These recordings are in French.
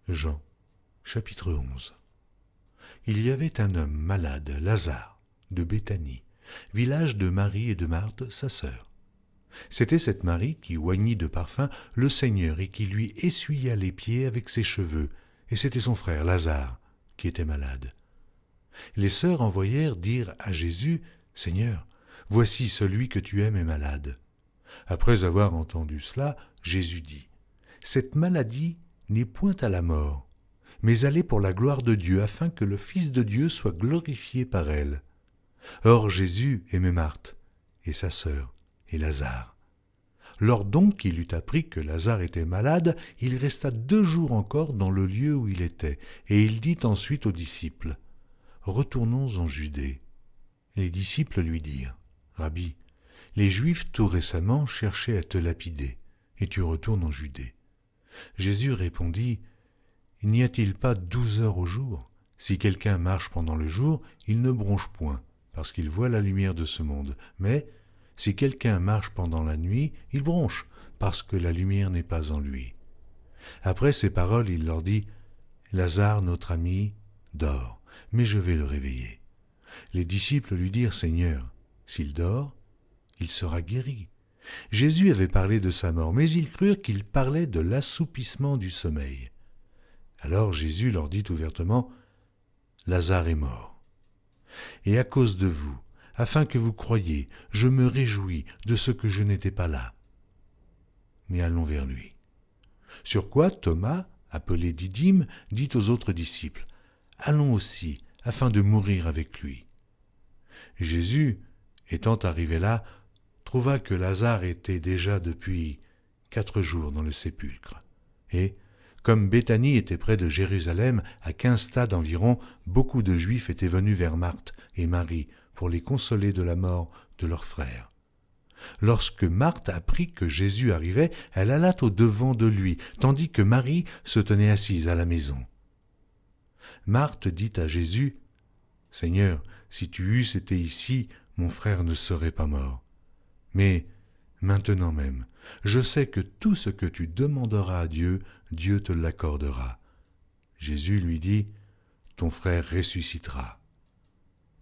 Jean, chapitre 11. Il y avait un homme malade, Lazare, de Béthanie, village de Marie et de Marthe, sa sœur. C'était cette Marie qui oignit de parfum le Seigneur et qui lui essuya les pieds avec ses cheveux, et c'était son frère Lazare qui était malade. Les sœurs envoyèrent dire à Jésus, « Seigneur, voici celui que tu aimes est malade. » Après avoir entendu cela, Jésus dit, « Cette maladie n'est point à la mort, mais elle est pour la gloire de Dieu, afin que le Fils de Dieu soit glorifié par elle. » Or Jésus aimait Marthe, et sa sœur, et Lazare. Lors donc qu'il eut appris que Lazare était malade, il resta 2 jours encore dans le lieu où il était, et il dit ensuite aux disciples, « Retournons en Judée. » Les disciples lui dirent, « Rabbi, les Juifs tout récemment cherchaient à te lapider, et tu retournes en Judée. » Jésus répondit, « N'y a-t-il pas 12 heures au jour? Si quelqu'un marche pendant le jour, il ne bronche point, parce qu'il voit la lumière de ce monde. Mais si quelqu'un marche pendant la nuit, il bronche, parce que la lumière n'est pas en lui. » Après ces paroles, il leur dit, « Lazare, notre ami, dort, mais je vais le réveiller. » Les disciples lui dirent, « Seigneur, s'il dort, il sera guéri. » Jésus avait parlé de sa mort, mais ils crurent qu'il parlait de l'assoupissement du sommeil. Alors Jésus leur dit ouvertement, « Lazare est mort. Et à cause de vous, afin que vous croyiez, je me réjouis de ce que je n'étais pas là. Mais allons vers lui. » Sur quoi Thomas, appelé Didyme, dit aux autres disciples, « Allons aussi, afin de mourir avec lui. » Jésus, étant arrivé là, trouva que Lazare était déjà depuis 4 jours dans le sépulcre. Et, comme Béthanie était près de Jérusalem, à 15 stades environ, beaucoup de Juifs étaient venus vers Marthe et Marie pour les consoler de la mort de leur frère. Lorsque Marthe apprit que Jésus arrivait, elle alla au-devant de lui, tandis que Marie se tenait assise à la maison. Marthe dit à Jésus, « Seigneur, si tu eusses été ici, mon frère ne serait pas mort. Mais maintenant même, je sais que tout ce que tu demanderas à Dieu, Dieu te l'accordera. » Jésus lui dit, « Ton frère ressuscitera. »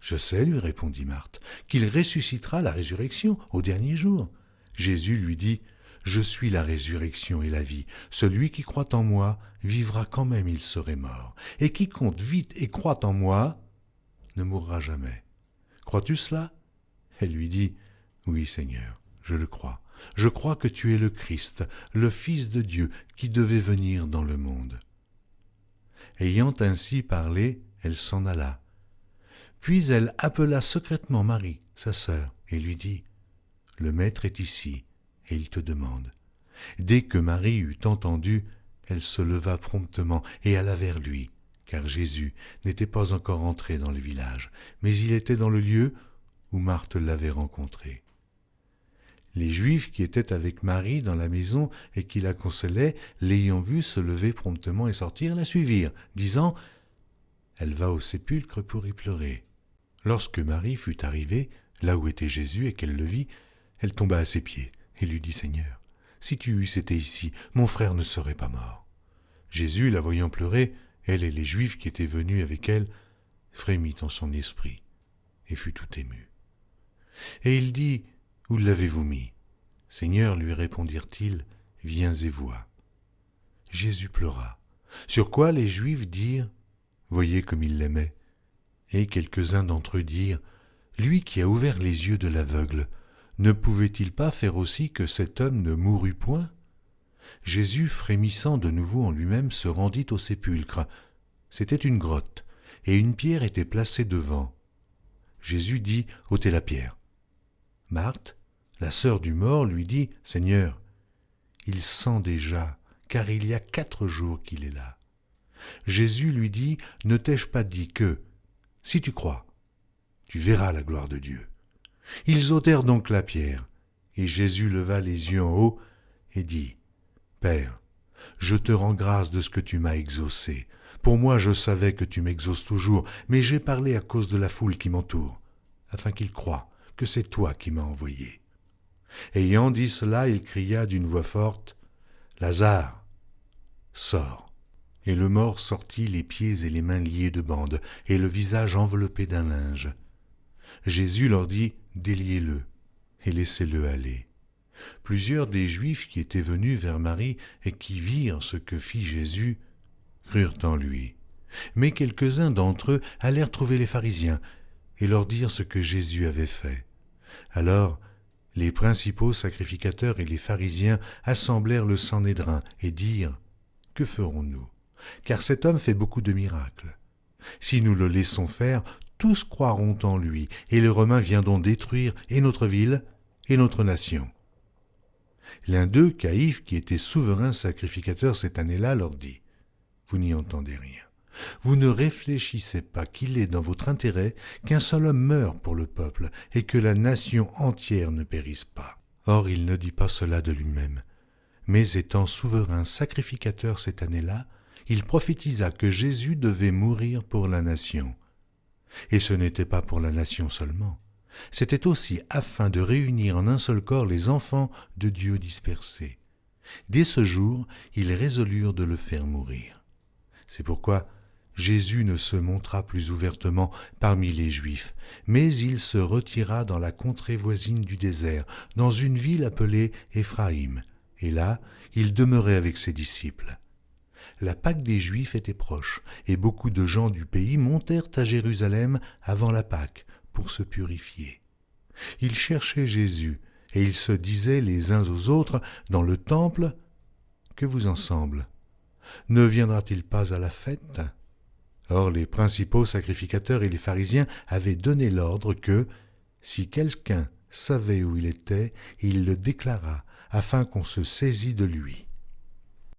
« Je sais, lui répondit Marthe, qu'il ressuscitera à la résurrection au dernier jour. » Jésus lui dit, « Je suis la résurrection et la vie. Celui qui croit en moi vivra quand même il serait mort. Et quiconque vit et croit en moi ne mourra jamais. Crois-tu cela ?» Elle lui dit, « Oui, Seigneur, je le crois. Je crois que tu es le Christ, le Fils de Dieu, qui devait venir dans le monde. » Ayant ainsi parlé, elle s'en alla. Puis elle appela secrètement Marie, sa sœur, et lui dit, « Le Maître est ici, et il te demande. » Dès que Marie eut entendu, elle se leva promptement et alla vers lui, car Jésus n'était pas encore entré dans le village, mais il était dans le lieu où Marthe l'avait rencontré. Les Juifs qui étaient avec Marie dans la maison et qui la consolaient, l'ayant vue se lever promptement et sortir, la suivirent, disant, « Elle va au sépulcre pour y pleurer. » Lorsque Marie fut arrivée, là où était Jésus, et qu'elle le vit, elle tomba à ses pieds et lui dit, « Seigneur, si tu eusses été ici, mon frère ne serait pas mort. » Jésus, la voyant pleurer, elle et les Juifs qui étaient venus avec elle, frémit en son esprit et fut tout ému. Et il dit, « Où l'avez-vous mis ?» « Seigneur, lui répondirent-ils, viens et vois. » Jésus pleura. Sur quoi les Juifs dirent, « Voyez comme il l'aimait. » Et quelques-uns d'entre eux dirent, « Lui qui a ouvert les yeux de l'aveugle, ne pouvait-il pas faire aussi que cet homme ne mourût point ?» Jésus, frémissant de nouveau en lui-même, se rendit au sépulcre. C'était une grotte, et une pierre était placée devant. Jésus dit, « ôtez la pierre. » Marthe, la sœur du mort, lui dit, « Seigneur, il sent déjà, car il y a 4 jours qu'il est là. » Jésus lui dit, « Ne t'ai-je pas dit que, si tu crois, tu verras la gloire de Dieu. » Ils ôtèrent donc la pierre, et Jésus leva les yeux en haut et dit, « Père, je te rends grâce de ce que tu m'as exaucé. Pour moi, je savais que tu m'exauces toujours, mais j'ai parlé à cause de la foule qui m'entoure, afin qu'ils croient que c'est toi qui m'as envoyé. » Ayant dit cela, il cria d'une voix forte, « Lazare, sors !» Et le mort sortit les pieds et les mains liés de bandes, et le visage enveloppé d'un linge. Jésus leur dit, « Déliez-le, et laissez-le aller. » Plusieurs des Juifs qui étaient venus vers Marie et qui virent ce que fit Jésus, crurent en lui. Mais quelques-uns d'entre eux allèrent trouver les pharisiens et leur dirent ce que Jésus avait fait. Alors, les principaux sacrificateurs et les pharisiens assemblèrent le Sanhédrin et dirent, « Que ferons-nous ? Car cet homme fait beaucoup de miracles. Si nous le laissons faire, tous croiront en lui, et les Romains viendront détruire et notre ville et notre nation. » L'un d'eux, Caïphe, qui était souverain sacrificateur cette année-là, leur dit, « Vous n'y entendez rien. Vous ne réfléchissez pas qu'il est dans votre intérêt qu'un seul homme meure pour le peuple et que la nation entière ne périsse pas. » Or, il ne dit pas cela de lui-même. Mais étant souverain sacrificateur cette année-là, il prophétisa que Jésus devait mourir pour la nation. Et ce n'était pas pour la nation seulement. C'était aussi afin de réunir en un seul corps les enfants de Dieu dispersés. Dès ce jour, ils résolurent de le faire mourir. C'est pourquoi Jésus ne se montra plus ouvertement parmi les Juifs, mais il se retira dans la contrée voisine du désert, dans une ville appelée Éphraïm, et là, il demeurait avec ses disciples. La Pâque des Juifs était proche, et beaucoup de gens du pays montèrent à Jérusalem avant la Pâque pour se purifier. Ils cherchaient Jésus, et ils se disaient les uns aux autres dans le temple, « Que vous en semble ? Ne viendra-t-il pas à la fête ?» Or les principaux sacrificateurs et les pharisiens avaient donné l'ordre que, si quelqu'un savait où il était, il le déclarât, afin qu'on se saisît de lui.